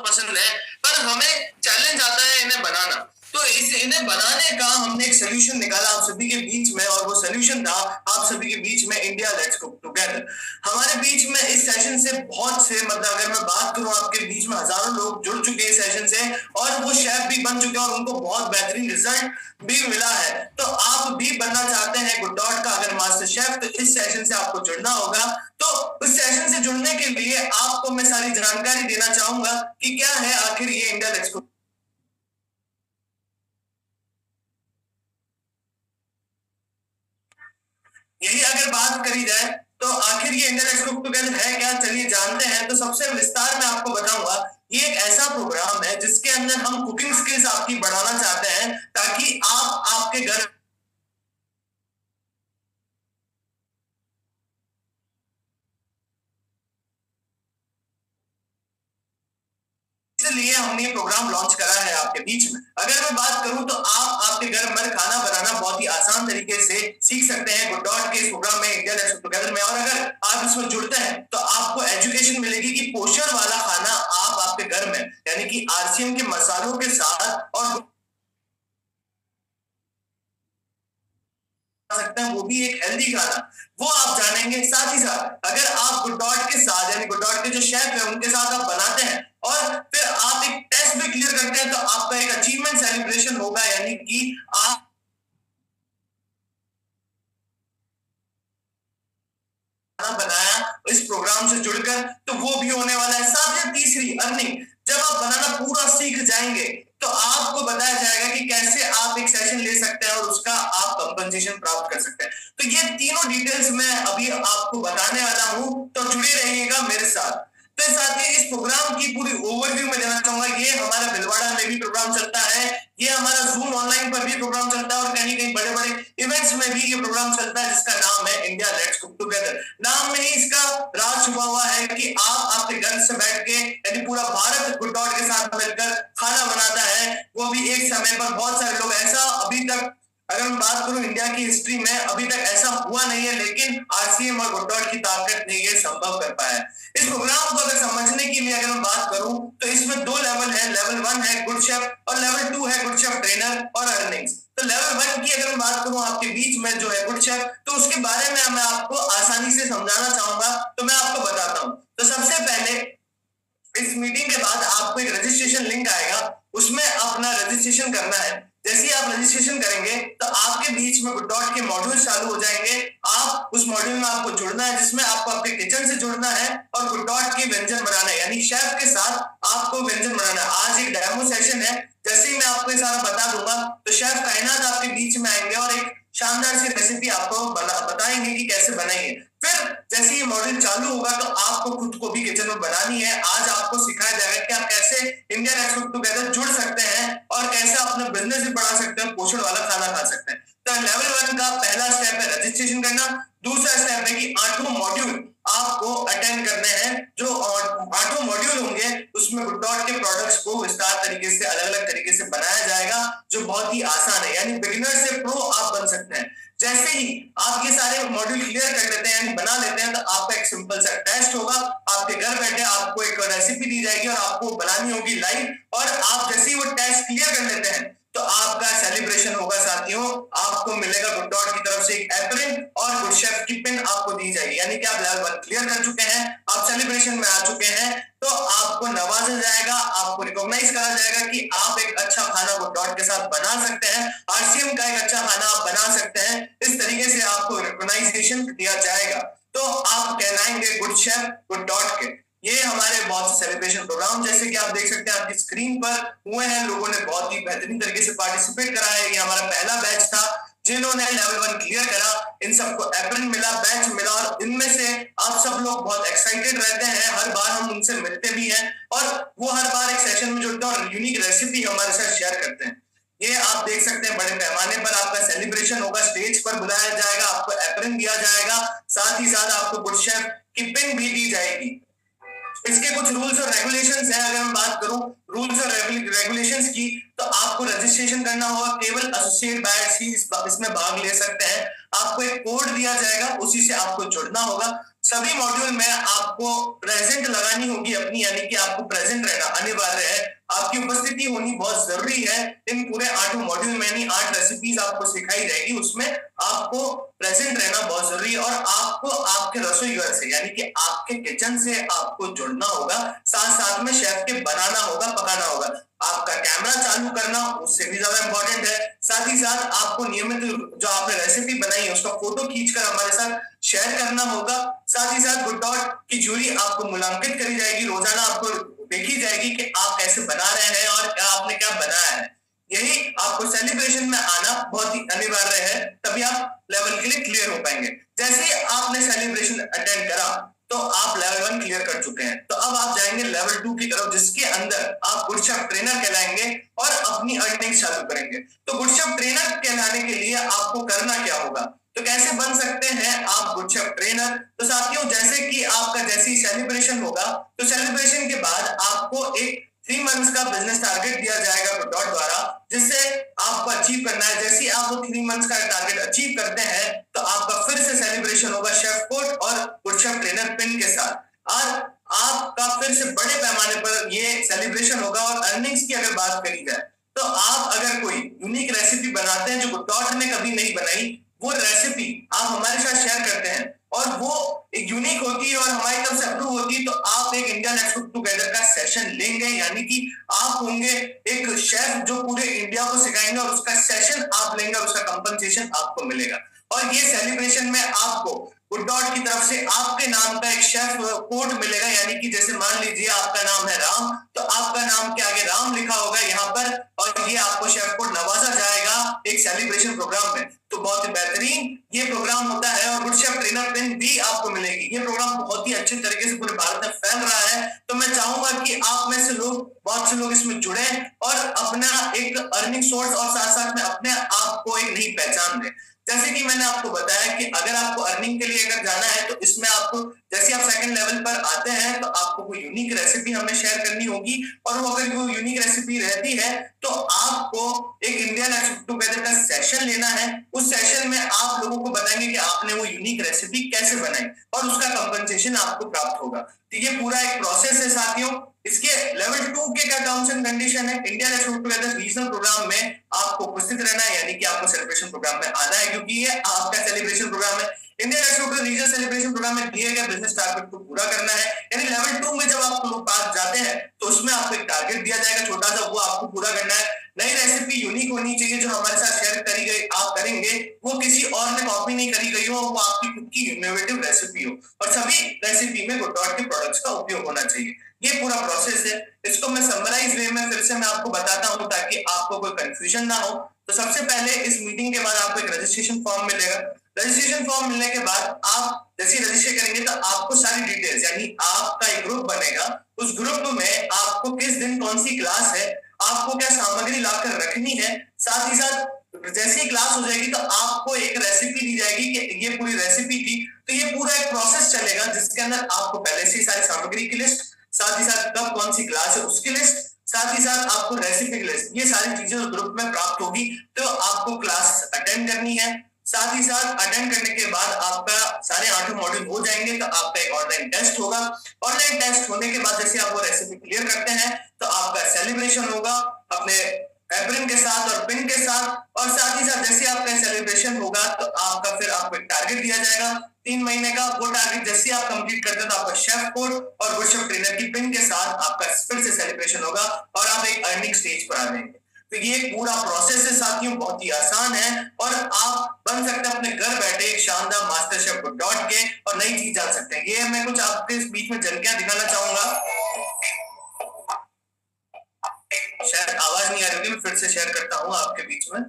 पसंद है, पर हमें चैलेंज आता है इन्हें बनाना। तो इन्हें बनाने का हमने एक सोल्यूशन निकाला आप सभी के बीच में, और वो सोल्यूशन था आप सभी के बीच में इंडिया लेट्स कुक टुगेदर। हमारे बीच में इस सेशन से बहुत से, मतलब अगर मैं बात करूं आपके बीच में हजारों लोग जुड़ चुके हैं इस सेशन से, और वो शेफ भी बन चुके हैं और उनको बहुत बेहतरीन रिजल्ट भी मिला है। तो आप भी बनना चाहते हैं गुड डॉट का अगर मास्टर शेफ, तो इस सेशन से आपको जुड़ना होगा। तो उस सेशन से जुड़ने के लिए आपको मैं सारी जानकारी देना चाहूंगा कि क्या है आखिर ये इंडिया लेट्स कुक। यही अगर बात करी जाए तो आखिर ये इंडिया लेट्स कुक टुगेदर है क्या, चलिए जानते हैं। तो सबसे विस्तार में आपको बताऊंगा, ये एक ऐसा प्रोग्राम है जिसके अंदर हम कुकिंग स्किल्स आपकी बढ़ाना चाहते हैं, ताकि आप आपके घर, इसलिए हमने ये प्रोग्राम लॉन्च करा है आपके बीच में। अगर मैं बात करूं तो आप आपके घर में खाना बनाना बहुत ही आसान तरीके से सीख सकते हैं गुड डॉट के इस प्रोग्राम में, इंडिया लेट्स कुक टुगेदर में। और अगर आप इसमें जुड़ते हैं तो आपको एजुकेशन मिलेगी कि पोषण वाला खाना आप आपके घर में, यानी कि आरसीएम के मसालों के साथ और सकते हैं, वो भी एक हेल्दी खाना, वो आप जानेंगे। साथ ही साथ अगर आप गुड डॉट के साथ, यानी गुड डॉट के जो शेफ है उनके साथ आप बनाते हैं और फिर आप एक टेस्ट भी क्लियर करते हैं, तो आपका एक अचीवमेंट सेलिब्रेशन होगा, यानी कि आप बनाया इस प्रोग्राम से जुड़कर, तो वो भी होने वाला है। साथ ही तीसरी अर्निंग, जब आप बनाना पूरा सीख जाएंगे तो आपको बताया जाएगा कि कैसे आप एक सेशन ले सकते हैं और उसका आप कंपनसेशन प्राप्त कर सकते हैं। तो ये तीनों डिटेल्स मैं अभी आपको बताने वाला हूं, तो जुड़े रहिएगा मेरे साथ। तो साथ ही इस प्रोग्राम की पूरी ओवरव्यू में देना चाहूंगा। ये हमारा भिलवाड़ा में भी प्रोग्राम चलता है, ये हमारा जूम ऑनलाइन पर भी प्रोग्राम चलता है, और कहीं कहीं बड़े बड़े इवेंट्स में भी ये प्रोग्राम चलता है, जिसका नाम है इंडिया लेट्स कुक टुगेदर। नाम में ही इसका राज छुपा हुआ है कि आप आपके घर से बैठ के, यानी पूरा भारत गुड डॉट के साथ मिलकर खाना बनाता है, वो भी एक समय पर। बहुत सारे लोग, ऐसा अभी तक अगर मैं बात करूं इंडिया की हिस्ट्री में अभी तक ऐसा हुआ नहीं है, लेकिन आरसीएम और गुड डॉट की ताकत ने ये संभव कर पाया है। इस प्रोग्राम को अगर समझने के लिए अगर मैं बात करूं तो इसमें दो लेवल है। लेवल 1 है गुड शेफ और लेवल 2 है गुड शेफ ट्रेनर और अर्निंग्स। तो लेवल 1 की अगर मैं बात करूं आपके बीच में जो है गुड शेफ, तो उसके बारे में मैं आपको आसानी से समझाना चाहूंगा, तो मैं आपको बताता हूं। तो सबसे पहले इस मीटिंग के बाद आपको एक रजिस्ट्रेशन लिंक आएगा, उसमें अपना रजिस्ट्रेशन करना है। जैसे ही आप रजिस्ट्रेशन करेंगे तो आपके बीच में डॉट के मॉड्यूल चालू हो जाएंगे। आप उस मॉड्यूल में आपको जुड़ना है, जिसमें आपको आपके किचन से जुड़ना है और डॉट के व्यंजन बनाना है, यानी शेफ के साथ आपको व्यंजन बनाना है। आज एक डेमो सेशन है, जैसे ही मैं आपको ये सारा बता दूंगा तो शेफ कायनात आपके बीच में आएंगे और एक शानदार सी रेसिपी आपको बताएंगे कि कैसे बनाएंगे। फिर जैसे ही मॉड्यूल चालू होगा तो आपको खुद को भी किचन में बनानी है। आज आपको सिखाया जाएगा कि आप कैसे इंडिया लेट्स कुक टुगेदर जुड़ सकते हैं और कैसे अपना बिजनेस भी बढ़ा सकते हैं, पोषण वाला खाना खा सकते हैं। तो लेवल 1 का पहला स्टेप है रजिस्ट्रेशन करना। दूसरा स्टेप है कि 8 मॉड्यूल आपको अटेंड करने हैं। जो 8 मॉड्यूल होंगे उसमें डॉट के प्रोडक्ट्स को विस्तार तरीके से, अलग अलग तरीके से बनाया जाएगा, जो बहुत ही आसान है, यानी बिगिनर से प्रो आप बन सकते हैं। जैसे ही आप ये सारे मॉड्यूल क्लियर कर लेते हैं, बना लेते हैं, तो आपका एक सिंपल सा टेस्ट होगा। आपके घर बैठे आपको एक रेसिपी दी जाएगी और आपको बनानी होगी लाइव, और आप जैसे ही वो टेस्ट क्लियर कर लेते हैं तो आपका सेलिब्रेशन होगा साथियों। आपको मिलेगा गुड डॉट की तरफ से एक एप्रिन और गुड शेफ की पिन आपको दी जाएगी, यानी कि आप लेवल 1 क्लियर कर चुके हैं, आप सेलिब्रेशन में आ चुके हैं। तो आपको नवाजा जाएगा, आपको रिकॉग्नाइज करा जाएगा कि आप एक अच्छा खाना गुड डॉट के साथ बना सकते हैं, आरसीएम का एक अच्छा खाना आप बना सकते हैं। इस तरीके से आपको रिकॉग्नाइजेशन दिया जाएगा, तो आप कहलाएंगे गुड शेफ गुड डॉट के। ये हमारे बहुत से सेलिब्रेशन प्रोग्राम, जैसे कि आप देख सकते हैं आपकी स्क्रीन पर हुए हैं, लोगों ने बहुत ही बेहतरीन तरीके से पार्टिसिपेट करा है। ये हमारा पहला बैच था जिन्होंने लेवल 1 क्लियर करा, इन सबको एप्रिन मिला, बैच मिला, और इनमें से आप सब लोग बहुत एक्साइटेड रहते हैं। हर बार हम उनसे मिलते भी हैं और वो हर बार एक सेशन में जुड़ते हैं और यूनिक रेसिपी हमारे साथ शेयर करते हैं। ये आप देख सकते हैं बड़े पैमाने पर आपका सेलिब्रेशन होगा, स्टेज पर बुलाया जाएगा, आपको एप्रिन दिया जाएगा, साथ ही साथ आपको गुड शेफ की पिन भी दी जाएगी। इसके कुछ रूल्स और रेगुलेशंस हैं। अगर मैं बात करूं रूल्स और रेगुलेशंस की, तो आपको आपको रजिस्ट्रेशन करना होगा, केवल एसोसिएट बायर्स ही इसमें भाग ले सकते हैं। आपको एक कोड दिया जाएगा, उसी से आपको जुड़ना होगा। सभी मॉड्यूल में आपको प्रेजेंट लगानी होगी अपनी, यानी कि आपको प्रेजेंट रहना अनिवार्य है। आपकी उपस्थिति होनी बहुत जरूरी है। इन पूरे 8 मॉड्यूल में 8 रेसिपीज आपको सिखाई जाएगी, उसमें आपको प्रेजेंट रहना बहुत जरूरी है। और आपको आपके रसोई घर से, यानी कि आपके किचन से आपको जुड़ना होगा, साथ साथ में शेफ के बनाना होगा, पकाना होगा। आपका कैमरा चालू करना उससे भी ज्यादा इंपॉर्टेंट है। साथ ही साथ आपको नियमित जो आपने रेसिपी बनाई है उसका फोटो खींचकर हमारे साथ शेयर करना होगा। साथ ही साथ गुड डॉट की जूरी आपको मूल्यांकित करी जाएगी, रोजाना आपको देखी जाएगी कि आप कैसे बना रहे हैं और क्या आपने क्या बनाया है। यही आपको सेलिब्रेशन में आना बहुत ही अनिवार्य है, तभी आप लेवल के लिए क्लियर हो पाएंगे। जैसे ही आपने सेलिब्रेशन अटेंड करा तो आप लेवल 1 क्लियर कर चुके हैं। तो अब आप जाएंगे लेवल 2 की तरफ, जिसके अंदर आप गुड शेफ ट्रेनर कहलाएंगे और अपनी अर्निंग चालू करेंगे। तो गुड शेफ ट्रेनर कहलाने के लिए आपको करना क्या होगा, तो कैसे बन सकते हैं आप गुड शेफ ट्रेनर। तो साथियों, जैसे कि आपका जैसे ही सेलिब्रेशन होगा, तो सेलिब्रेशन के बाद आपको एक 3 मंथ्स का बिजनेस टारगेट दिया जाएगा गुड डॉट द्वारा, जिससे आपको अचीव करना है। जैसे ही आप वो 3 मंथ्स का टारगेट अचीव करते हैं तो आपका फिर से सेलिब्रेशन होगा शेफ कोट और गुड शेफ ट्रेनर पिन के साथ, और आपका फिर से बड़े पैमाने पर ये सेलिब्रेशन होगा। और अर्निंग्स की अगर बात करी जाए तो आप अगर कोई यूनिक रेसिपी बनाते हैं जो गुड डॉट ने कभी नहीं बनाई, वो रेसिपी आप हमारे साथ शेयर करते हैं और वो एक यूनिक होती है और हमारी तरफ से अप्रूव होती है, तो आप एक इंडिया लेट्स कुक टुगेदर का सेशन लेंगे, यानी कि आप होंगे एक शेफ जो पूरे इंडिया को सिखाएंगे और उसका सेशन आप लेंगे और उसका कंपनसेशन आपको मिलेगा। और ये सेलिब्रेशन में आपको गुड डॉट की तरफ से आपके नाम का एक शेफ कोड मिलेगा, यानी कि जैसे मान लीजिए आपका नाम है राम, तो आपका नाम के आगे राम लिखा होगा यहाँ पर, और ये आपको शेफ कोड नवाजा जाएगा एक सेलिब्रेशन प्रोग्राम में। तो बहुत ही बेहतरीन ये प्रोग्राम होता है और गुड शेफ ट्रेनर पिन भी आपको मिलेगी। ये प्रोग्राम बहुत ही अच्छे तरीके से पूरे भारत में फैल रहा है, तो मैं चाहूंगा कि आप में से बहुत से लोग इसमें जुड़े और अपना एक अर्निंग सोर्स और साथ साथ में अपने आप को एक नई पहचान दें। जैसे कि मैंने आपको बताया कि अगर आपको अर्निंग के लिए अगर जाना है तो इसमें आपको जैसे आप सेकंड लेवल पर आते हैं तो आपको कोई यूनिक रेसिपी हमें शेयर करनी होगी, और वो अगर कोई यूनिक रेसिपी रहती है तो आपको एक इंडिया लेट्स कुक टुगेदर का सेशन लेना है। उस सेशन में आप लोगों को बताएंगे कि आपने वो यूनिक रेसिपी कैसे बनाई और उसका कंपनसेशन आपको प्राप्त होगा। तो ये पूरा एक प्रोसेस है साथियों। इसके लेवल 2 के क्या टर्म्स एंड कंडीशन है, India let's cook together regional programme में आपको उपस्थित रहना है, यानी कि आपको सेलिब्रेशन प्रोग्राम में आना है, क्योंकि ये आपका सेलिब्रेशन प्रोग्राम है। India let's cook regional celebration programme में दिए गए बिजनेस टारगेट को पूरा करना है, यानी लेवल 2 में जब आप लोग पास जाते हैं तो उसमें आपको एक टारगेट दिया जाएगा छोटा सा, वो आपको पूरा करना है। नई रेसिपी यूनिक होनी चाहिए, जो हमारे साथ शेयर करी गई आप करेंगे वो किसी और ने कॉपी नहीं करी गई हो, वो आपकी खुद की इनोवेटिव रेसिपी हो, और सभी रेसिपी में गुड डॉट के प्रोडक्ट्स का उपयोग होना चाहिए। ये पूरा प्रोसेस है। इसको मैं समराइज वे में फिर से मैं आपको बताता हूं ताकि आपको कोई कंफ्यूजन ना हो। तो सबसे पहले इस मीटिंग के बाद आपको एक रजिस्ट्रेशन फॉर्म मिलेगा। रजिस्ट्रेशन फॉर्म मिलने के बाद आप जैसे रजिस्टर करेंगे तो आपको सारी डिटेल्स, यानी आपका एक ग्रुप बनेगा, उस ग्रुप में आपको किस दिन कौन सी क्लास है, आपको क्या सामग्री लाकर रखनी है, साथ ही साथ जैसे ही क्लास हो जाएगी तो आपको एक रेसिपी दी जाएगी कि ये पूरी रेसिपी थी। तो ये पूरा एक प्रोसेस चलेगा जिसके अंदर आपको पहले से सारी सामग्री की लिस्ट, साथ ही साथ कब कौन सी क्लास है उसकी लिस्ट, साथ ही साथ आपको रेसिपी की लिस्ट, ये सारी चीजें उस ग्रुप में प्राप्त होगी। तो आपको क्लास अटेंड करनी है। साथ ही साथ अटेंड करने के बाद आपका सारे 8 मॉड्यूल हो जाएंगे तो आपका एक ऑनलाइन टेस्ट होगा। ऑनलाइन टेस्ट होने के बाद जैसे आप वो रेसिपी क्लियर करते हैं तो आपका सेलिब्रेशन होगा अपने एप्रिन के साथ और पिन के साथ, और साथ ही साथ जैसे आपका सेलिब्रेशन होगा तो आपका फिर आपको एक टारगेट दिया जाएगा 3 महीने का। वो टारगेट जैसे आप कंप्लीट करते हैं तो आपका शेफ कोड और गुड शेफ ट्रेनर की पिन के साथ आपका फिर से सेलिब्रेशन होगा और आप एक अर्निंग स्टेज पर आ जाएंगे। तो ये पूरा प्रोसेस है साथियों, बहुत ही आसान है और आप बन सकते हैं अपने घर बैठे एक शानदार मास्टर शेफ गुड डॉट के और नई चीज जान सकते हैं। ये मैं कुछ आपके बीच में झलकियां दिखाना चाहूंगा। शायद आवाज नहीं आ रही होगी, मैं फिर से शेयर करता हूँ आपके बीच में।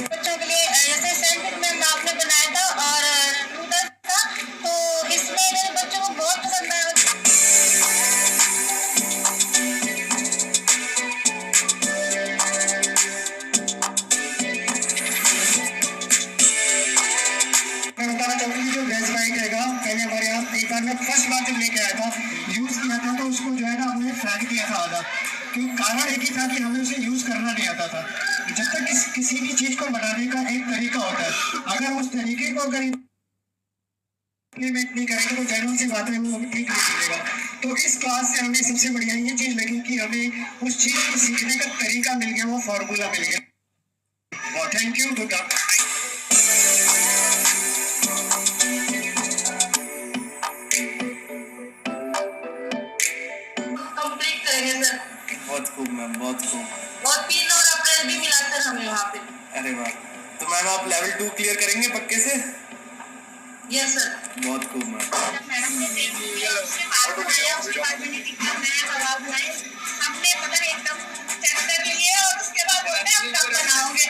बच्चों के लिए जैसे सैंडविच में आपने बनाया था और नूडल्स था, तो इसमें मेरे बच्चों को बहुत पसंद आया। था आधा, क्योंकि कारण एक ही था कि हमें उसे यूज करना नहीं आता था। जब तक किसी भी चीज को बनाने का एक तरीका होता है, अगर उस तरीके को अगर इम्प्लीमेंट नहीं करेंगे तो जाहिर सी बात है वो ठीक नहीं मिलेगा। तो इस क्लास से हमें सबसे बढ़िया ये चीज लगी कि हमें उस चीज को सीखने का तरीका मिल गया, वो फॉर्मूला मिल गया। और थैंक यू गुड। कंप्लीट करेंगे सर। बहुत खूब मैम, बहुत खूब। और 3 और अप्रैल भी मिला सर हमें वहाँ पे। अरे वाह, तो मैम आप लेवल 2 क्लियर करेंगे पक्के से? Yes sir. बहुत खूब मैम। मैडम ने उससे बात बनाया, उसके बाद मैंने कितना नया जवाब बनाए, हमने मतलब एकदम चेक कर लिए और उसके बाद बोलते हैं अब कब बनाओगे।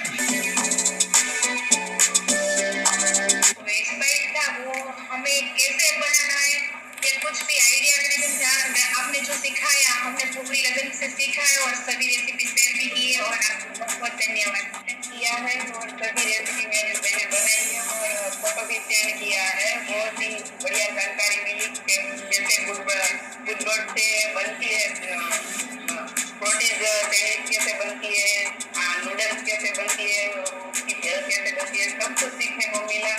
एक्सपर्ट था वो, हमें कैसे बनाना है ये कुछ भी आइडिया नहीं था। आपने जो सिखाया हमने पूरी लगन से सीखा है और सभी रेसिपी शेयर भी की है और आपको बहुत बहुत धन्यवाद किया है। और सभी रेसिपी मैंने बनाई है और फोटो भी सेंड किया है। बहुत ही बढ़िया जानकारी मिली जैसे गुड से बनती है, प्रोटीन सैंडविच कैसे बनती है, नूडल्स कैसे बनती है, उसकी भेल कैसे बनती है, सब कुछ सीखने को मिला।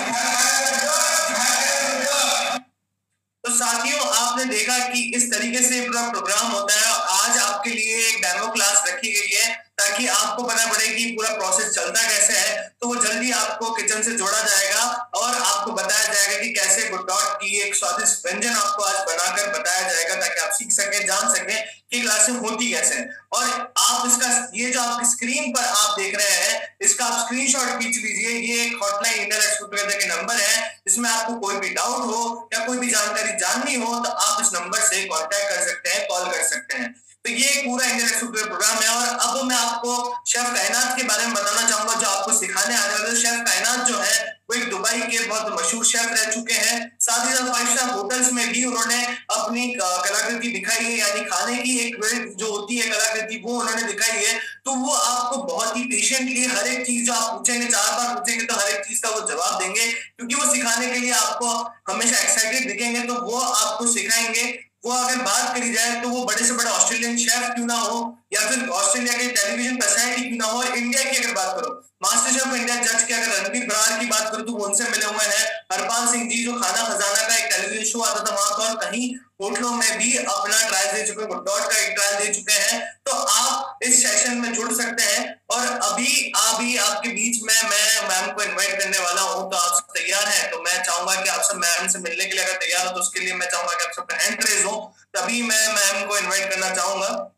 तो साथियों, आपने देखा कि इस तरीके से पूरा प्रोग्राम होता है। आज आपके लिए एक डेमो क्लास रखी गई है ताकि आपको पता पड़े कि पूरा प्रोसेस चलता कैसे है। तो वो जल्दी आपको किचन से जोड़ा जाएगा और आपको बताया जाएगा कि कैसे गुडडॉट की एक स्वादिष्ट व्यंजन आपको आज बनाकर बताया जाएगा ताकि आप सीख सकें, जान सकें कि क्लासें होती कैसे हैं। और आप इसका ये जो आपकी स्क्रीन पर आप देख रहे हैं, इसका आप स्क्रीनशॉट खींच लीजिए। ये एक हॉटलाइन इंडियन एक्सपर्ट टुगेदर के नंबर है। इसमें आपको कोई भी डाउट हो या कोई भी जानकारी जाननी हो तो आप इस नंबर से कांटेक्ट कर सकते हैं, कॉल कर सकते हैं। तो ये पूरा इंडियन एक्सपर्ट प्रोग्राम है। और अब मैं आपको शेफ कायनात के बारे में बताना चाहूंगा जो आपको सिखाने आने वाले। शेफ कायनात जो है वो एक दुबई के बहुत मशहूर शेफ रह चुके हैं। साथ ही साथ 5 स्टार होटल्स में भी उन्होंने अपनी कलाकृति दिखाई है, यानी खाने की एक जो होती है कलाकृति वो उन्होंने दिखाई है। तो वो आपको बहुत ही पेशेंटली हर एक चीज जो आप पूछेंगे, 4 बार पूछेंगे तो हर एक चीज का वो जवाब देंगे, क्योंकि वो सिखाने के लिए आपको हमेशा एक्साइटेड दिखेंगे। तो वो आपको सिखाएंगे। वो अगर बात करी जाए तो वो बड़े से बड़े ऑस्ट्रेलियन शेफ क्यों ना हो या फिर ऑस्ट्रेलिया के टेलीविजन पर्सनैलिटी क्यों ना हो, और इंडिया की अगर बात करो, मास्टर शेफ इंडिया जज के अगर रणबीर बरार की बात करूं तो वो उनसे मिले हुए हैं। हरपाल सिंह जी जो खाना खजाना का एक टेलीविजन शो आता था वहां पर, कहीं होटलों में भी अपना ट्रायल दे चुके, गुडडॉट का एक ट्रायल दे चुके हैं। तो आप इस सेशन में जुड़ सकते हैं। और अभी आपके बीच में मैं मैम को इनवाइट करने वाला हूं। तो आप सब तैयार हैं? तो मैं चाहूंगा कि आप सब मैम से मिलने के लिए अगर तैयार हो तो उसके लिए मैं चाहूंगा कि आप सबका हैंड रेज हो, तभी मैं मैम को इनवाइट करना चाहूंगा।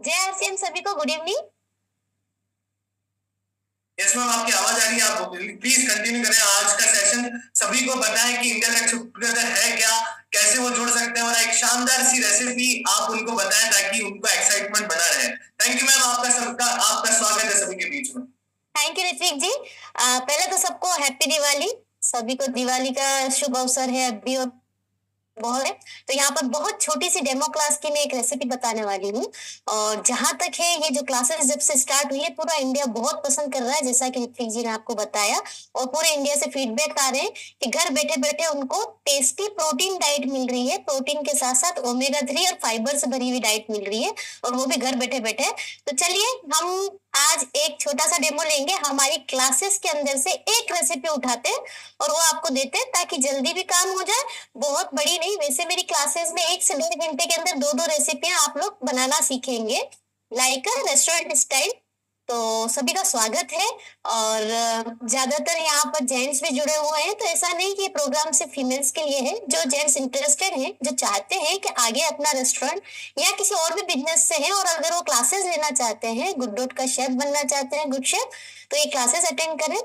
जय आरसीएम सभी को गुड इवनिंग। यस मैम, आपकी आवाज आ रही है। आप प्लीज कंटिन्यू करें। आज का सेशन सभी को बताएं कि इंडियन एक्सपर्ट टुगेदर है क्या, कैसे वो जुड़ सकते हैं, और एक शानदार सी रेसिपी आप उनको बताएं ताकि उनको एक्साइटमेंट बना रहे। थैंक यू मैम, आपका स्वागत है सभी के बीच में। थैंक यू ऋत्विक जी। पहले तो सबको हैप्पी दिवाली। सभी को दिवाली का शुभ अवसर है अभी और बहुत है। तो यहाँ पर बहुत छोटी सी डेमो क्लास की मैं एक रेसिपी बताने वाली हूँ। और जहां तक है ये जो क्लासेस जब से स्टार्ट हुई है पूरा इंडिया बहुत पसंद कर रहा है, जैसा कि ऋत्विक जी ने आपको बताया। और पूरे इंडिया से फीडबैक आ रहे हैं कि घर बैठे बैठे उनको टेस्टी प्रोटीन डाइट मिल रही है। प्रोटीन के साथ साथ ओमेगा 3 और फाइबर से भरी हुई डाइट मिल रही है, और वो भी घर बैठे बैठे। तो चलिए हम आज एक छोटा सा डेमो लेंगे। हमारी क्लासेस के अंदर से एक रेसिपी उठाते हैं और वो आपको देते हैं ताकि जल्दी भी काम हो जाए। बहुत बड़ी नहीं, वैसे मेरी क्लासेस में 1 से 1.5 घंटे के अंदर 2-2 रेसिपियां आप लोग बनाना सीखेंगे, लाइक अ रेस्टोरेंट स्टाइल। तो सभी का स्वागत है। और ज्यादातर यहाँ पर जेंट्स भी जुड़े हुए हैं, तो ऐसा नहीं कि प्रोग्राम सिर्फ फीमेल्स के लिए है। जो जेंट्स इंटरेस्टेड हैं, जो चाहते हैं कि आगे अपना रेस्टोरेंट या किसी और भी बिजनेस से है और अगर वो क्लासेस लेना चाहते हैं, गुडडॉट का शेफ बनना चाहते हैं, गुड शेफ, तो ये क्लासेस अटेंड करें।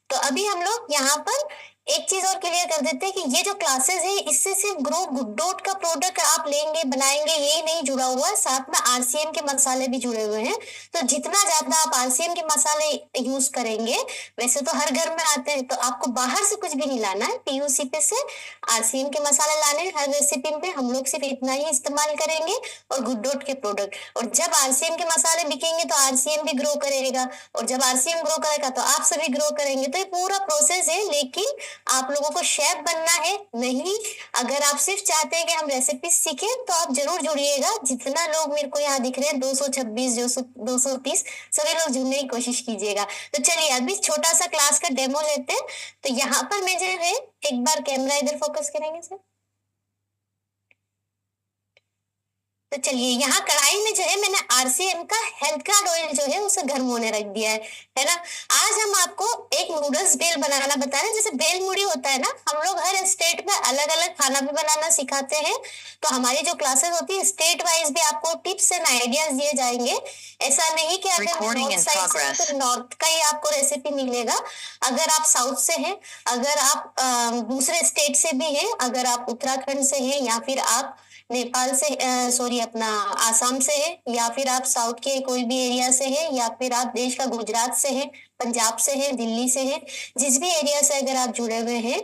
तो अभी हम लोग यहाँ पर एक चीज और क्लियर कर देते हैं कि ये जो क्लासेस है इससे सिर्फ ग्रो गुडडॉट का प्रोडक्ट आप लेंगे बनाएंगे यही नहीं जुड़ा हुआ है, साथ में आरसीएम के मसाले भी जुड़े हुए हैं। तो जितना ज्यादा आप आरसीएम के मसाले यूज करेंगे, वैसे तो हर घर में आते हैं, तो आपको बाहर से कुछ भी नहीं लाना है, पीयूसी पे से आरसीएम के मसाले लाने हैं। हर रेसिपी में हम लोग सिर्फ इतना ही इस्तेमाल करेंगे और गुडडॉट के प्रोडक्ट। और जब आरसीएम के मसाले बिकेंगे तो आरसीएम भी ग्रो करेगा, और जब आरसीएम ग्रो करेगा तो आप सभी ग्रो करेंगे। तो ये पूरा प्रोसेस है, लेकिन आप लोगों को शेफ बनना है नहीं। अगर आप सिर्फ चाहते हैं कि हम रेसिपी सीखें तो आप जरूर जुड़िएगा। जितना लोग मेरे को यहाँ दिख रहे हैं 226 230 सभी लोग जुड़ने की कोशिश कीजिएगा। तो चलिए अभी छोटा सा क्लास का डेमो लेते हैं। तो यहाँ पर मैं जो है एक बार कैमरा इधर फोकस करेंगे सर। तो चलिए यहाँ कढ़ाई में जो है मैंने आरसीएम का हेल्थ कार्ड ऑयल जो है उसे गर्म होने रख दिया है ना। आज हम आपको एक नूडल्स बेल बनाना बता रहे हैं। जैसे बेल मुड़ी होता है ना, हम लोग हर स्टेट में अलग अलग खाना भी बनाना सिखाते हैं। तो हमारी जो क्लासेस होती है स्टेट वाइज भी आपको टिप्स एंड आइडियाज दिए जाएंगे। ऐसा नहीं कि अगर नॉर्थ साइड से हैं तो नॉर्थ का ही आपको रेसिपी मिलेगा। अगर आप साउथ से हैं, अगर आप दूसरे स्टेट से भी हैं, अगर आप उत्तराखंड से हैं, या फिर आप नेपाल से सॉरी अपना आसाम से है, या फिर आप साउथ के कोई भी एरिया से है, या फिर आप देश का गुजरात से है, पंजाब से है, दिल्ली से है, जिस भी एरिया से अगर आप जुड़े हुए हैं,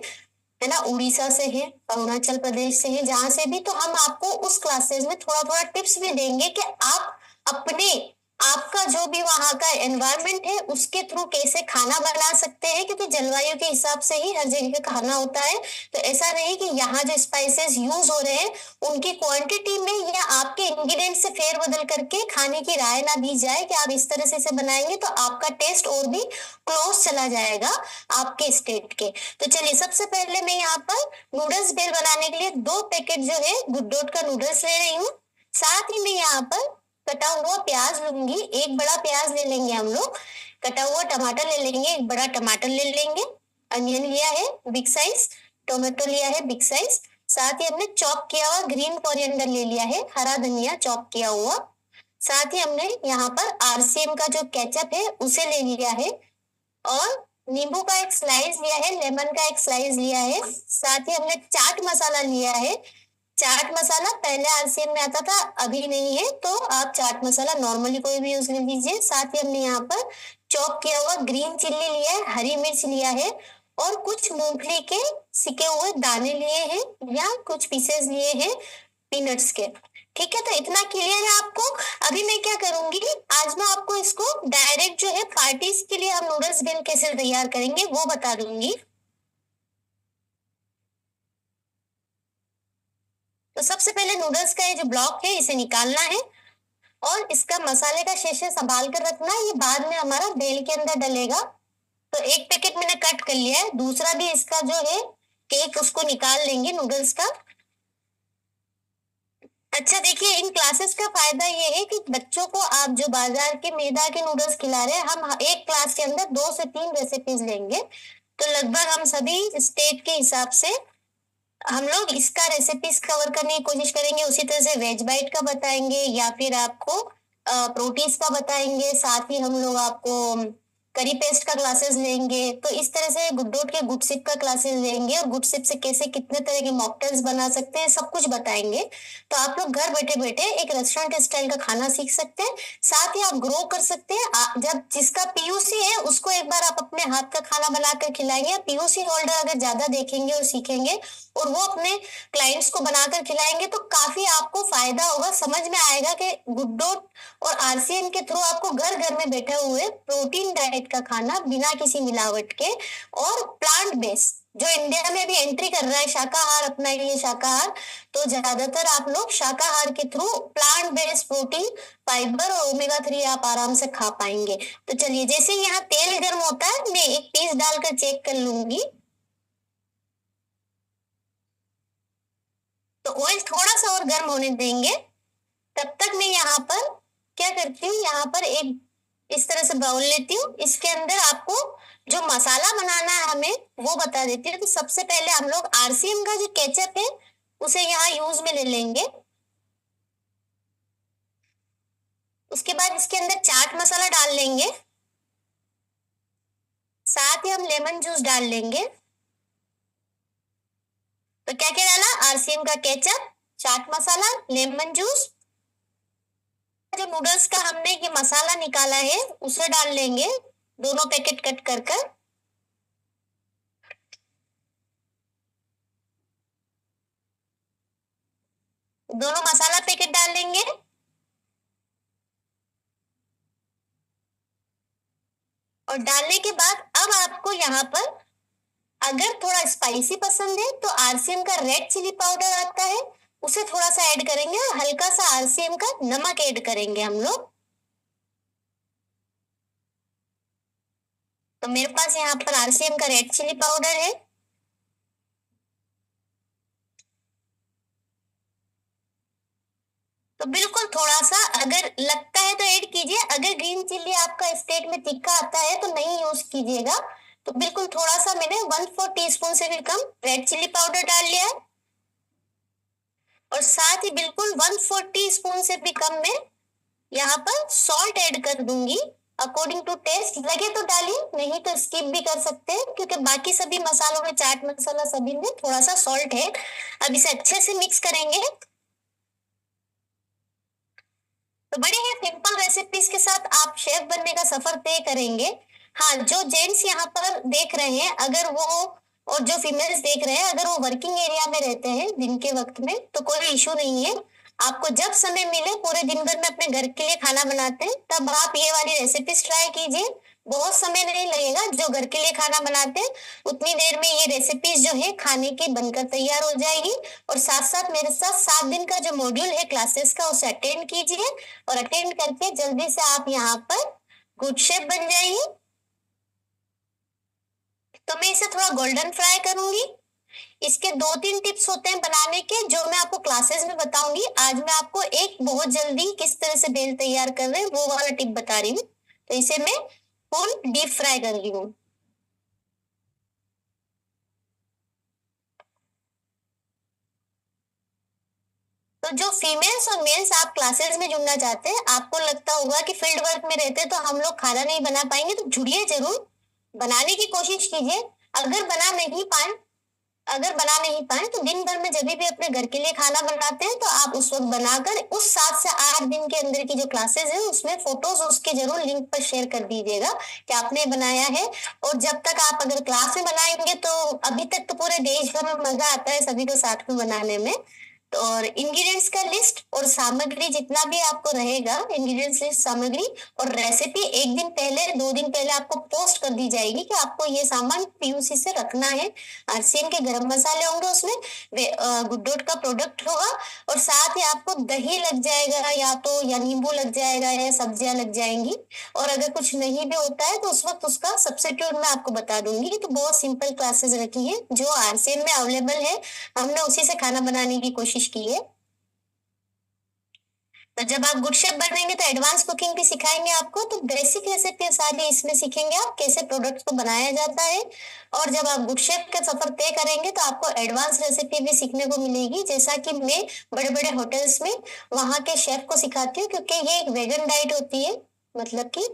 है ना, उड़ीसा से है, अरुणाचल प्रदेश से है, जहां से भी, तो हम आपको उस क्लासेस में थोड़ा थोड़ा टिप्स भी देंगे कि आप अपने आपका जो भी वहां का एनवायरनमेंट है उसके थ्रू कैसे खाना बना सकते हैं, क्योंकि जलवायु के हिसाब से ही हर जगह का खाना होता है। तो ऐसा नहीं कि यहाँ जो स्पाइसेस यूज हो रहे हैं उनकी क्वांटिटी में या आपके इंग्रेडिएंट से फेरबदल करके खाने की राय ना दी जाए कि आप इस तरह से इसे बनाएंगे तो आपका टेस्ट और भी क्लोज चला जाएगा आपके स्टेट के। तो चलिए सबसे पहले मैं यहाँ पर नूडल्स बेल बनाने के लिए 2 पैकेट जो है गुडडॉट का नूडल्स ले रही हूँ। साथ ही मैं यहाँ पर कटा हुआ प्याज लूंगी, एक बड़ा प्याज ले लेंगे हम लोग। कटा हुआ टमाटर ले लेंगे, एक बड़ा टमाटर ले लेंगे। अनियन लिया है बिग साइज, टोमेटो लिया है बिग साइज। साथ ही हमने चॉप किया हुआ ग्रीन कोरिएंडर ले लिया है, हरा धनिया चॉप किया हुआ। साथ ही हमने यहाँ पर आरसीएम का जो केचप है उसे ले लिया है, और नींबू का एक स्लाइस लिया है, लेमन का एक स्लाइस लिया है। साथ ही हमने चाट मसाला लिया है। चाट मसाला पहले आरसीएम में आता था, अभी नहीं है, तो आप चाट मसाला नॉर्मली कोई भी यूज ले लीजिए। साथ ही हमने यहाँ पर चॉप किया हुआ ग्रीन चिल्ली लिया है, हरी मिर्च लिया है, और कुछ मूंगफली के सिके हुए दाने लिए हैं, या कुछ पीसेस लिए हैं पीनट्स के। ठीक है, तो इतना क्लियर है आपको। अभी मैं क्या करूंगी, आज मैं आपको इसको डायरेक्ट जो है पार्टीज के लिए हम नूडल्स बेल कैसे तैयार करेंगे वो बता दूंगी। तो सबसे पहले नूडल्स का ये जो ब्लॉक है इसे निकालना है, और इसका मसाले का शेषे संभाल कर रखना है, ये बाद में हमारा बेल के अंदर डलेगा। तो एक पैकेट मैंने कट कर लिया है, दूसरा भी इसका जो है केक उसको निकाल लेंगे नूडल्स का। अच्छा देखिए, इन क्लासेस का फायदा ये है कि बच्चों को आप जो बाजार के मैदा के नूडल्स खिला रहे हैं, हम एक क्लास के अंदर 2 से 3 रेसिपीज लेंगे। तो लगभग हम सभी स्टेट के हिसाब से हम लोग इसका रेसिपीज कवर करने की कोशिश करेंगे। उसी तरह से वेज बाइट का बताएंगे, या फिर आपको प्रोटीज का बताएंगे। साथ ही हम लोग आपको करी पेस्ट का क्लासेस लेंगे। तो इस तरह से गुडडॉट के गुड सिप का क्लासेस लेंगे, और गुड सिप से कैसे कितने तरह के मॉकटेल्स बना सकते हैं सब कुछ बताएंगे। तो आप लोग घर बैठे बैठे एक रेस्टोरेंट स्टाइल का खाना सीख सकते हैं, साथ ही आप ग्रो कर सकते हैं। जब जिसका पीयूसी है उसको एक बार आप अपने हाथ का खाना बनाकर खिलाएंगे, पीयूसी होल्डर अगर ज्यादा देखेंगे और सीखेंगे और वो अपने क्लाइंट्स को बनाकर खिलाएंगे तो काफी आपको फायदा होगा। समझ में आएगा कि गुडडॉट और आरसीएम के थ्रू आपको घर घर में बैठे हुए प्रोटीन डाइट का खाना बिना किसी मिलावट के और प्लांट बेस्ड, जो इंडिया में भी एंट्री कर रहा है शाकाहार, अपना ये शाकाहार, तो ज्यादातर आप लोग शाकाहार के through plant based protein, fibre और ओमेगा 3 आप आराम से खा पाएंगे। तो चलिए, जैसे यहाँ तेल गर्म होता है मैं एक पीस डालकर चेक कर लूंगी। तो ऑयल थोड़ा सा और गर्म होने देंगे, तब तक मैं यहाँ पर क्या करती हूँ, यहाँ पर एक इस तरह से बाउल लेती हूँ। इसके अंदर आपको जो मसाला बनाना है हमें वो बता देती हूँ। तो सबसे पहले हम लोग आरसीएम का जो केचप है उसे यहाँ यूज में ले लेंगे। उसके बाद इसके अंदर चाट मसाला डाल लेंगे, साथ ही हम लेमन जूस डाल लेंगे, तो क्या क्या डाला, आरसीएम का ketchup, chaat masala, lemon juice, जो नूडल्स का हमने ये मसाला निकाला है उसे डाल लेंगे, दोनों पैकेट कट कर कर। दोनों मसाला पैकेट डाल लेंगे। और डालने के बाद अब आपको यहाँ पर अगर थोड़ा स्पाइसी पसंद है तो आरसीएम का रेड चिली पाउडर आता है, उसे थोड़ा सा ऐड करेंगे और हल्का सा आरसीएम का नमक ऐड करेंगे हम लोग। तो मेरे पास यहाँ पर आरसीएम का रेड चिली पाउडर है। तो बिल्कुल थोड़ा सा अगर लगता है तो ऐड कीजिए, अगर ग्रीन चिल्ली आपका स्टेट में तीखा आता है तो नहीं यूज कीजिएगा। तो बिल्कुल थोड़ा सा मैंने 1/4 टीस्पून से भी कम रेड चिल्ली पाउडर डाल लिया है। और साथ ही बिल्कुल 1/4 टीस्पून से भी कम मैं यहाँ पर सॉल्ट ऐड कर दूंगी, अकॉर्डिंग टू टेस्ट। लगे तो डालिए, नहीं तो स्किप भी कर सकते हैं, क्योंकि बाकी सभी मसालों में, चाट मसाला सभी में थोड़ा सा सॉल्ट है। अब इसे अच्छे से मिक्स करेंगे। तो बड़े ही सिंपल रेसिपीज के साथ आप शेफ बनने का सफर तय करेंगे। हाँ, जो जेंट्स यहाँ पर देख रहे हैं अगर वो, और जो फीमेल्स देख रहे हैं अगर वो वर्किंग एरिया में रहते हैं दिन के वक्त में, तो कोई इशू नहीं है। आपको जब समय मिले, पूरे दिन भर में अपने घर के लिए खाना बनाते हैं, तब आप ये वाली रेसिपीज ट्राई कीजिए। बहुत समय नहीं लगेगा, जो घर के लिए खाना बनाते हैं उतनी देर में ये रेसिपीज जो है खाने की बनकर तैयार हो जाएगी। और साथ साथ मेरे साथ 7 दिन का जो मॉड्यूल है क्लासेस का, उसे अटेंड कीजिए और अटेंड करके जल्दी से आप यहाँ पर गुड शेफ बन जाइए। तो मैं इसे थोड़ा गोल्डन फ्राई करूंगी। इसके 2-3 टिप्स होते हैं बनाने के, जो मैं आपको क्लासेस में बताऊंगी। आज मैं आपको एक बहुत जल्दी किस तरह से बेल तैयार कर रहे हैं वो वाला टिप बता रही हूँ। तो इसे मैं फुल डीप फ्राई कर रही हूँ। तो जो फीमेल्स और मेल्स आप क्लासेस में जुड़ना चाहते हैं, आपको लगता होगा कि फील्ड वर्क में रहते तो हम लोग खाना नहीं बना पाएंगे, तो जुड़िए जरूर, बनाने की कोशिश कीजिए। अगर बना नहीं पाए तो दिन भर में जब भी अपने घर के लिए खाना बनाते हैं तो आप उस वक्त बनाकर उस 7 से 8 दिन के अंदर की जो क्लासेस है उसमें फोटोज उसके जरूर लिंक पर शेयर कर दीजिएगा कि आपने बनाया है। और जब तक आप अगर क्लास में बनाएंगे तो अभी तक तो पूरे देश भर में मजा आता है सभी को साथ में बनाने में। तो और इंग्रेडिएंट्स का लिस्ट और सामग्री जितना भी आपको रहेगा, इंग्रेडिएंट्स लिस्ट, सामग्री और रेसिपी 1 दिन पहले 2 दिन पहले आपको पोस्ट कर दी जाएगी कि आपको ये सामान पीयूसी से रखना है। आरसीएम के गरम मसाले होंगे उसमें, गुड डॉट का प्रोडक्ट होगा, और साथ ही आपको दही लग जाएगा या नींबू लग जाएगा या सब्जियां लग जाएंगी। और अगर कुछ नहीं भी होता है तो उस वक्त उसका सब्स्टिट्यूट मैं आपको बता दूंगी। तो बहुत सिंपल क्लासेस रखी है जो आरसीएम में अवेलेबल है, हमने उसी से खाना बनाने की कोशिश की है। तो जब आप गुड शेफ बनेंगे तो एडवांस कुकिंग भी सिखाएंगे आपको। तो बेसिक रेसिपी सारी इसमें सीखेंगे आप कैसे प्रोडक्ट को बनाया जाता है। और जब आप गुड शेफ का सफर तय करेंगे तो आपको एडवांस रेसिपी भी सीखने को मिलेगी, जैसा कि मैं बड़े बड़े होटल्स में वहां के शेफ को सिखाती हूँ, क्योंकि ये एक वेगन डाइट होती है। मतलब कि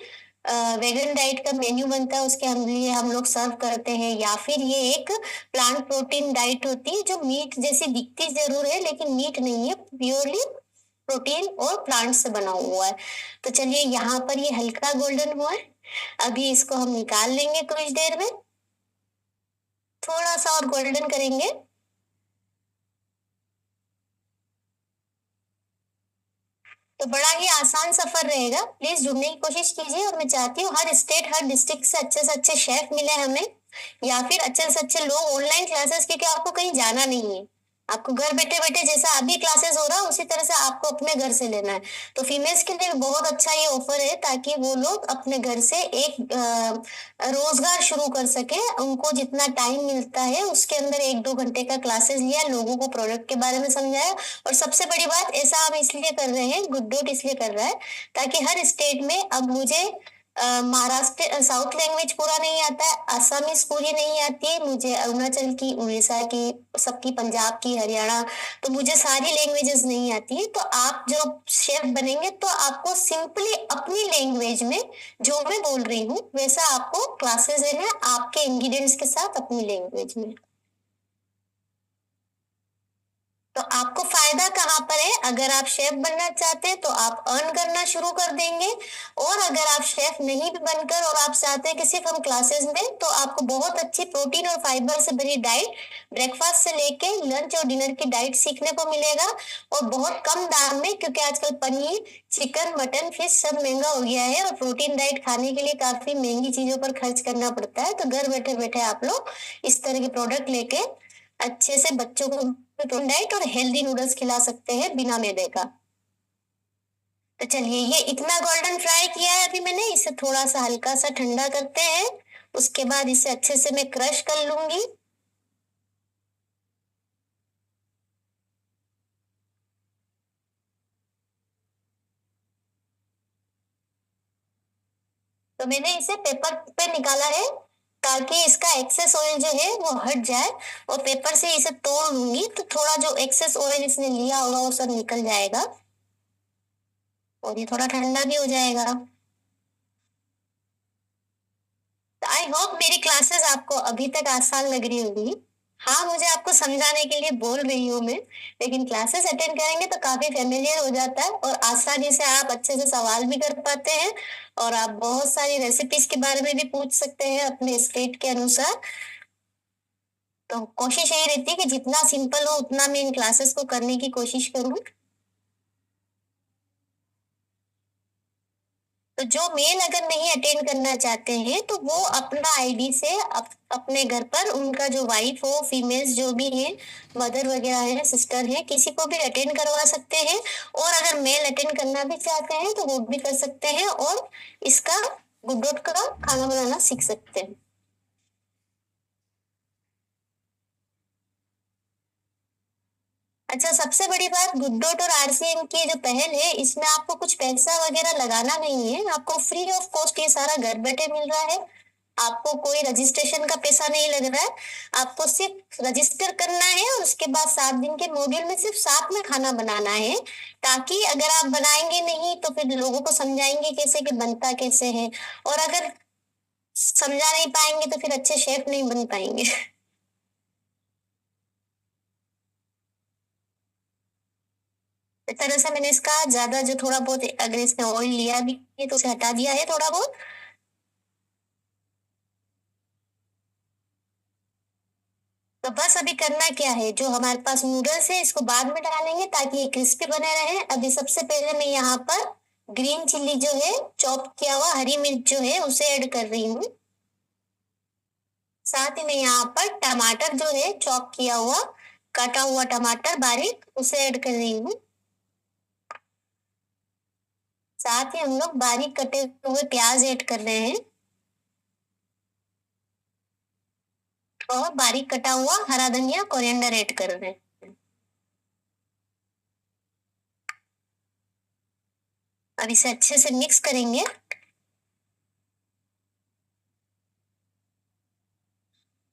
वेगन डाइट का मेन्यू बनता है, उसके लिए हम लोग सर्व करते हैं। या फिर ये एक प्लांट प्रोटीन डाइट होती है जो मीट जैसी दिखती जरूर है लेकिन मीट नहीं है, प्योरली प्रोटीन और प्लांट से बना हुआ है। तो चलिए, यहाँ पर ये हल्का गोल्डन हुआ है, अभी इसको हम निकाल लेंगे कुछ देर में, थोड़ा सा और गोल्डन करेंगे। तो बड़ा ही आसान सफर रहेगा, प्लीज जुड़ने की कोशिश कीजिए। और मैं चाहती हूँ हर स्टेट हर डिस्ट्रिक्ट से अच्छे शेफ मिले हमें, या फिर अच्छे से अच्छे लोग ऑनलाइन क्लासेस, क्योंकि आपको कहीं जाना नहीं है, आपको घर बैठे बैठे जैसा अभी क्लासेस हो रहा है उसी तरह से आपको अपने घर से लेना है। तो फीमेल्स के लिए बहुत अच्छा ये ऑफर है, ताकि वो लोग अपने घर से एक रोजगार शुरू कर सके। उनको जितना टाइम मिलता है उसके अंदर 1-2 घंटे का क्लासेस लिया, लोगों को प्रोडक्ट के बारे में समझाया। और सबसे बड़ी बात, ऐसा हम इसलिए कर रहे हैं, गुड डॉट इसलिए कर रहा है ताकि हर स्टेट में, अब मुझे महाराष्ट्र साउथ लैंग्वेज पूरा नहीं आता है, असमीज पूरी नहीं आती है, मुझे अरुणाचल की, उड़ीसा की, सबकी, पंजाब की, हरियाणा, तो मुझे सारी लैंग्वेजेस नहीं आती है। तो आप जो शेफ बनेंगे तो आपको सिंपली अपनी लैंग्वेज में, जो मैं बोल रही हूँ वैसा आपको क्लासेस लेना है, आपके इंग्रेडिएंट्स के साथ अपनी लैंग्वेज में। फायदा कहाँ पर है, अगर आप शेफ बनना चाहते हैं तो आप अर्न करना शुरू कर देंगे, और अगर आप शेफ नहीं भी बनकर और आप चाहते हैं कि सिर्फ हम क्लासेस में, तो आपको बहुत अच्छी प्रोटीन और फाइबर से भरी डाइट ब्रेकफास्ट से लेके लंच और डिनर की डाइट सीखने को मिलेगा, और बहुत कम दाम में, क्योंकि आजकल पनीर, चिकन, मटन, फिश सब महंगा हो गया है और प्रोटीन डाइट खाने के लिए काफी महंगी चीजों पर खर्च करना पड़ता है। तो घर बैठे बैठे आप लोग इस तरह के प्रोडक्ट लेके अच्छे से बच्चों को प्रोटीन डाइट और हेल्दी नूडल्स खिला सकते हैं बिना मैदे का। तो चलिए, ये इतना गोल्डन फ्राई किया है अभी मैंने, इसे थोड़ा सा हल्का सा ठंडा करते हैं। उसके बाद इसे अच्छे से मैं क्रश कर लूंगी। तो मैंने इसे पेपर पे निकाला है ताकि इसका एक्सेस ऑयल जो है वो हट जाए, और पेपर से इसे तोड़ लूंगी तो थोड़ा जो एक्सेस ऑयल इसने लिया होगा वो सब निकल जाएगा, और ये थोड़ा ठंडा भी हो जाएगा। आई होप मेरी क्लासेस आपको अभी तक आसान लग रही होगी। हाँ, मुझे आपको समझाने के लिए बोल रही हूँ मैं, लेकिन क्लासेस अटेंड करेंगे तो काफी फेमिलियर हो जाता है और आसानी से आप अच्छे से सवाल भी कर पाते हैं, और आप बहुत सारी रेसिपीज के बारे में भी पूछ सकते हैं अपने स्टेट के अनुसार। तो कोशिश यही रहती है कि जितना सिंपल हो उतना मैं इन क्लासेस को करने की कोशिश करूँ। तो जो मेल अगर नहीं अटेंड करना चाहते हैं तो वो अपना आईडी से अपने घर पर उनका जो वाइफ हो, फीमेल्स जो भी हैं, मदर वगैरह है, सिस्टर है, किसी को भी अटेंड करवा सकते हैं, और अगर मेल अटेंड करना भी चाहते हैं तो वो भी कर सकते हैं, और इसका गुड्डोट का खाना बनाना सीख सकते हैं। अच्छा, सबसे बड़ी बात, गुड्डोट और आरसीएम की जो पहल है इसमें आपको कुछ पैसा वगैरह लगाना नहीं है, आपको फ्री ऑफ कॉस्ट ये सारा घर बैठे मिल रहा है। आपको कोई रजिस्ट्रेशन का पैसा नहीं लग रहा है, आपको सिर्फ रजिस्टर करना है और उसके बाद 7 दिन के मॉड्यूल में सिर्फ साथ में खाना बनाना है, ताकि अगर आप बनाएंगे नहीं तो फिर लोगों को समझाएंगे कैसे कि बनता कैसे है, और अगर समझा नहीं पाएंगे तो फिर अच्छे शेफ नहीं बन पाएंगे। इस तरह से मैंने इसका ज्यादा जो थोड़ा बहुत, अगर इसने ऑयल लिया भी है तो उसे हटा दिया है थोड़ा बहुत। तो बस अभी करना क्या है, जो हमारे पास नूडल्स है इसको बाद में डालेंगे ताकि ये क्रिस्पी बने रहे। अभी सबसे पहले मैं यहाँ पर ग्रीन चिल्ली जो है, चॉप किया हुआ हरी मिर्च जो है उसे ऐड कर रही हूँ। साथ ही मैं यहाँ पर टमाटर जो है चॉप किया हुआ, कटा हुआ टमाटर बारीक, उसे ऐड कर रही हूँ। साथ ही हम लोग बारीक कटे हुए प्याज ऐड कर रहे हैं, और बारीक कटा हुआ हरा धनिया, कोरिएंडर ऐड कर रहे हैं। अब इसे अच्छे से मिक्स करेंगे।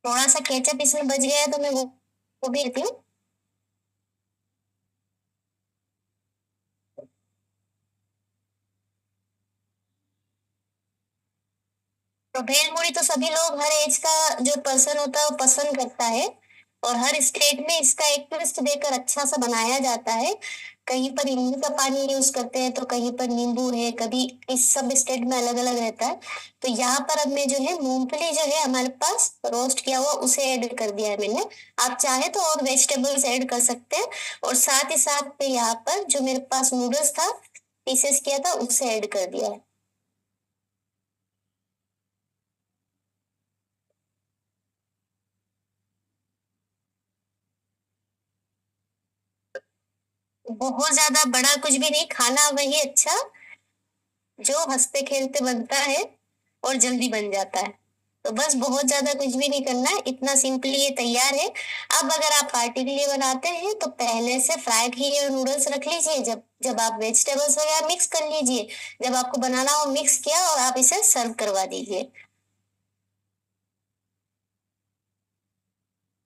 थोड़ा सा केचप इसमें बच गया है तो मैं वो भी लेती हूँ। तो भेलपूरी तो सभी लोग, हर एज का जो पर्सन होता है वो पसंद करता है, और हर स्टेट में इसका एक ट्विस्ट देकर अच्छा सा बनाया जाता है। कहीं पर इमली का पानी यूज करते हैं तो कहीं पर नींबू है, कभी इस सब स्टेट में अलग अलग रहता है। तो यहाँ पर अब मैं जो है मूंगफली जो है हमारे पास रोस्ट किया हुआ उसे ऐड कर दिया है मैंने। आप चाहे तो और वेजिटेबल्स ऐड कर सकते हैं, और साथ ही साथ में यहाँ पर जो मेरे पास नूडल्स था पीसेस किया था उसे ऐड कर दिया है। बहुत ज्यादा बड़ा कुछ भी नहीं, खाना वही अच्छा जो हंसते खेलते बनता है और जल्दी बन जाता है। तो बस बहुत ज्यादा कुछ भी नहीं करना है, इतना सिंपली ये तैयार है। अब अगर आप पार्टी के लिए बनाते हैं तो पहले से फ्राई किए हुए नूडल्स रख लीजिए, जब जब आप वेजिटेबल्स वगैरह मिक्स कर लीजिए, जब आपको बनाना हो मिक्स किया और आप इसे सर्व करवा दीजिए।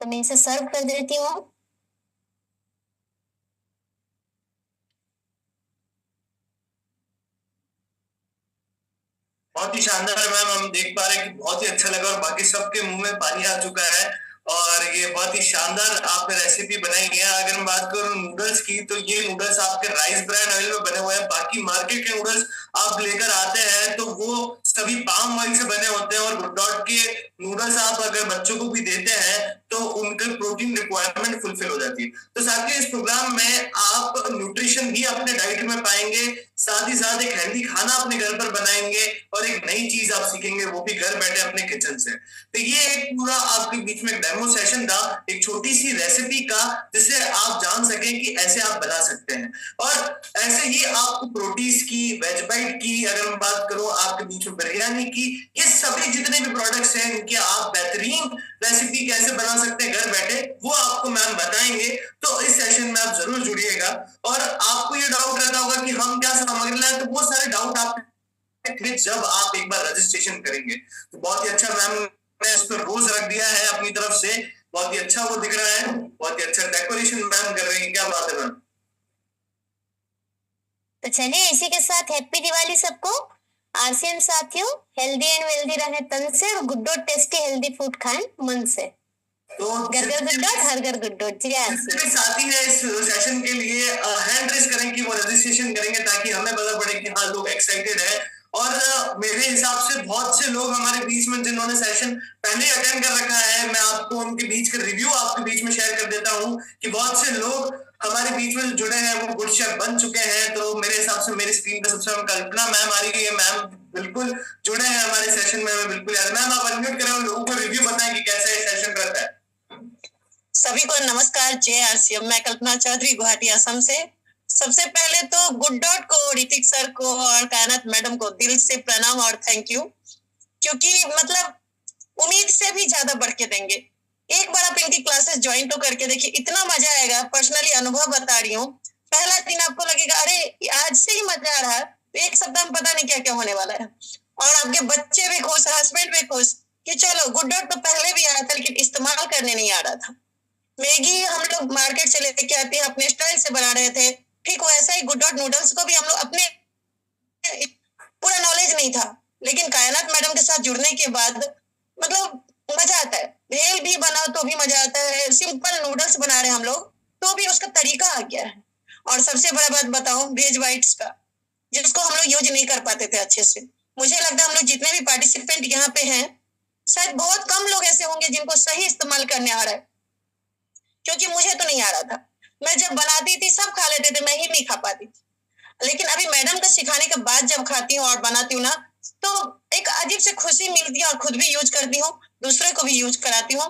तो मैं इसे सर्व कर देती हूँ। बहुत ही शानदार मैम, हम देख पा रहे हैं कि बहुत ही अच्छा लगा और बाकी सबके मुंह में पानी आ चुका है, और ये बहुत ही शानदार आपने रेसिपी बनाई है। अगर मैं बात करूँ नूडल्स की, तो ये नूडल्स आपके राइस ब्रांड ऑयल में बने हुए हैं। बाकी मार्केट के नूडल्स आप लेकर आते हैं तो वो सभी पाम ऑयल से बने होते हैं, और गुड डॉट के नूडल्स आप अगर बच्चों को भी देते हैं तो उनके प्रोटीन रिक्वायरमेंट फुलफिल हो जाती है। तो साथ ही इस प्रोग्राम में आप न्यूट्रिशन भी अपने डाइट में पाएंगे, साथ ही साथ एक हेल्दी खाना अपने घर पर बनाएंगे और एक नई चीज आप सीखेंगे, वो भी घर बैठे अपने किचन से। तो ये एक पूरा आपके बीच में एक डेमो सेशन था, एक छोटी सी रेसिपी का, जिससे आप जान सकें कि ऐसे आप बना सकते हैं। और ऐसे ही आपको प्रोटीज की, वेज बाइट की, अगर मैं बात करूं आपके बीच में बिरयानी की, ये सभी जितने भी प्रोडक्ट्स हैं इनके आप बेहतरीन रेसिपी कैसे बना सकते हैं घर बैठे, वो आपको मैम बताएंगे। तो इस सेशन में आप जरूर जुड़िएगा। और आपको ये डाउट रहता होगा कि हम क्या सामग्री लाए, तो वो सारे डाउट आप जब आप एक बार रजिस्ट्रेशन करेंगे। तो बहुत ही अच्छा मैम ने उस पर रोज रख दिया है अपनी तरफ से, बहुत ही अच्छा वो दिख रहा है, बहुत ही अच्छा डेकोरेशन मैम कर रही है, क्या बात है मैम। तो चलिए इसी के साथ हैप्पी दिवाली सबको। आरसीएम साथियों, हेल्दी एंड वेल्दी रहे तन से, और good dot tasty healthy food खाएं मन से। तो घर घर गुड डॉट, हर घर गुड डॉट। जी जितने साथी हैं इस सेशन के लिए हैंड रेस करें कि वो रजिस्ट्रेशन करेंगे, ताकि हमें पता पड़े कि हाँ लोग एक्साइटेड है। और मेरे हिसाब से बहुत से लोग हमारे बीच में जिन्होंने सेशन पहले अटेंड कर रखा है, मैं आपको उनके बीच का रिव्यू आपके बीच में शेयर कर देता हूँ कि बहुत से लोग हमारे बीच में जुड़े हैं, वो गुड शेफ बन चुके हैं। तो मेरे हिसाब से मेरी स्क्रीन पे सबसे कल्पना मैम आ रही है, मैम बिल्कुल जुड़े हैं हमारे सेशन में, हमें बिल्कुल याद। मैम आप अनम्यूट करें और लोगों को रिव्यू बताएं कि कैसा ये सेशन रहता है। सभी को नमस्कार। जय आरसीएम। मैं कल्पना चौधरी, गुवाहाटी असम से। सबसे पहले तो गुड डॉट को, ऋतिक सर को और कायनात मैडम को दिल से प्रणाम और थैंक यू, क्योंकि मतलब उम्मीद से भी ज्यादा बढ़ के देंगे। एक बार आप इनकी क्लासेस ज्वाइन तो करके देखिए, इतना मजा आएगा। पर्सनली अनुभव बता रही हूँ, पहला दिन आपको लगेगा अरे आज से ही मजा आ रहा है, तो एक सप्ताह में पता नहीं क्या क्या होने वाला है। और आपके बच्चे भी खुश, हस्बैंड भी खुश कि चलो गुड डॉट तो पहले भी आया था लेकिन इस्तेमाल करने नहीं आ रहा था। मैगी हम लोग मार्केट से लेके आते हैं, अपने स्टाइल से बना रहे थे, ठीक वैसा ही गुड डॉट नूडल्स को भी हम लोग अपने, पूरा नॉलेज नहीं था, लेकिन कायनात मैडम के साथ जुड़ने के बाद मतलब मजा आता है। भेल भी बनाओ तो भी मजा आता है, सिंपल नूडल्स बना रहे हैं हम लोग तो भी उसका तरीका आ गया है। और सबसे बड़ा बात बताऊं, वेज बाइट्स का, जिसको हम लोग यूज नहीं कर पाते थे अच्छे से। मुझे लगता है हम लोग जितने भी पार्टिसिपेंट यहाँ पे हैं, शायद बहुत कम लोग ऐसे होंगे जिनको सही इस्तेमाल करने आ रहा है, क्योंकि मुझे तो नहीं आ रहा था। मैं जब बनाती थी सब खा लेते थे, मैं ही नहीं खा पाती थी। लेकिन अभी मैडम का सिखाने के बाद जब खाती हूँ और बनाती हूँ ना, तो एक अजीब से खुशी मिलती है, और खुद भी यूज करती हूँ, दूसरे को भी यूज कराती हूँ।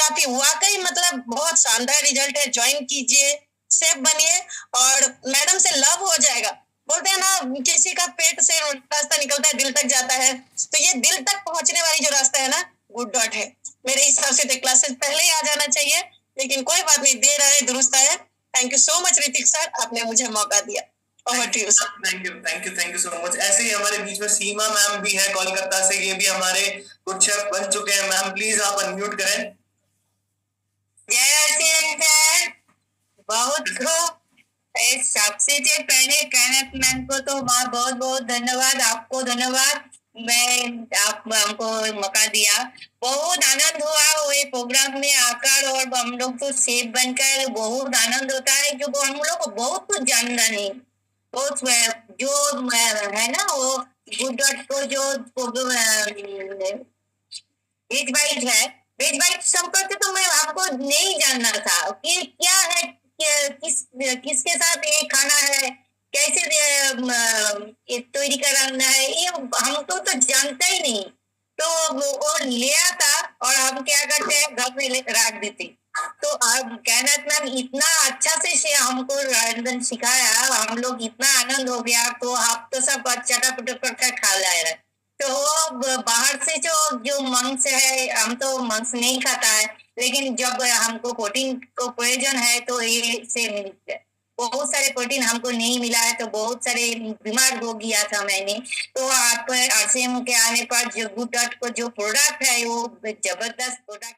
काफी वाकई मतलब बहुत शानदार रिजल्ट है। ज्वाइन कीजिए, सेफ बनिए, और मैडम से लव हो जाएगा। बोलते हैं ना, किसी का पेट से रास्ता निकलता है, दिल तक जाता है, तो ये दिल तक पहुंचने वाली जो रास्ता है ना, गुड डॉट है। मेरे हिसाब से तो क्लासेस पहले ही आ जाना चाहिए, लेकिन कोई बात नहीं, देर आए दुरुस्त आए। Thank you so much Hrithik sir, आपने मुझे मौका दिया। Over to you sir. Thank you so much. ऐसे ही हमारे बीच में सीमा मैम भी है कोलकाता से, ये भी हमारे गुड शेफ बन चुके हैं। मैम प्लीज आप अनम्यूट करें। जय आरसीएम सर, बहुत खूब। सबसे पहले कायनात मैम को तो बहुत बहुत धन्यवाद, आपको धन्यवाद। मैं आप हमको मौका दिया, बहुत आनंद हुआ वो ये प्रोग्राम में आकर, और हम लोग तो सेफ बनकर बहुत आनंद होता है, क्योंकि हम लोग को बहुत कुछ जानना नहीं। बहुत जो है ना, वो गुड डॉट को जो वेज बाइट है, वेज बाइट संपर्क तो मैं आपको नहीं जानना था कि क्या है, किसके साथ ये खाना है, कैसे तैयारी करना है, ये हमको तो जानता ही नहीं। तो वो लिया था और हम क्या करते हैं, घर में रख देते। तो अब कायनात मैम इतना अच्छा से हमको रंजन सिखाया, हम लोग इतना आनंद हो गया। तो आप तो सब चटापट कर खा जा रहे। तो बाहर से जो मांस है, हम तो मांस नहीं खाता है, लेकिन जब हमको प्रोटीन को प्रयोजन है तो ये से मिलता है। बहुत सारे प्रोटीन हमको नहीं मिला है, तो बहुत सारे बीमार हो गया था मैंने। तो आप आरसीएम के आने पर जो गुड डॉट को जो प्रोडक्ट है, वो जबरदस्त प्रोडक्ट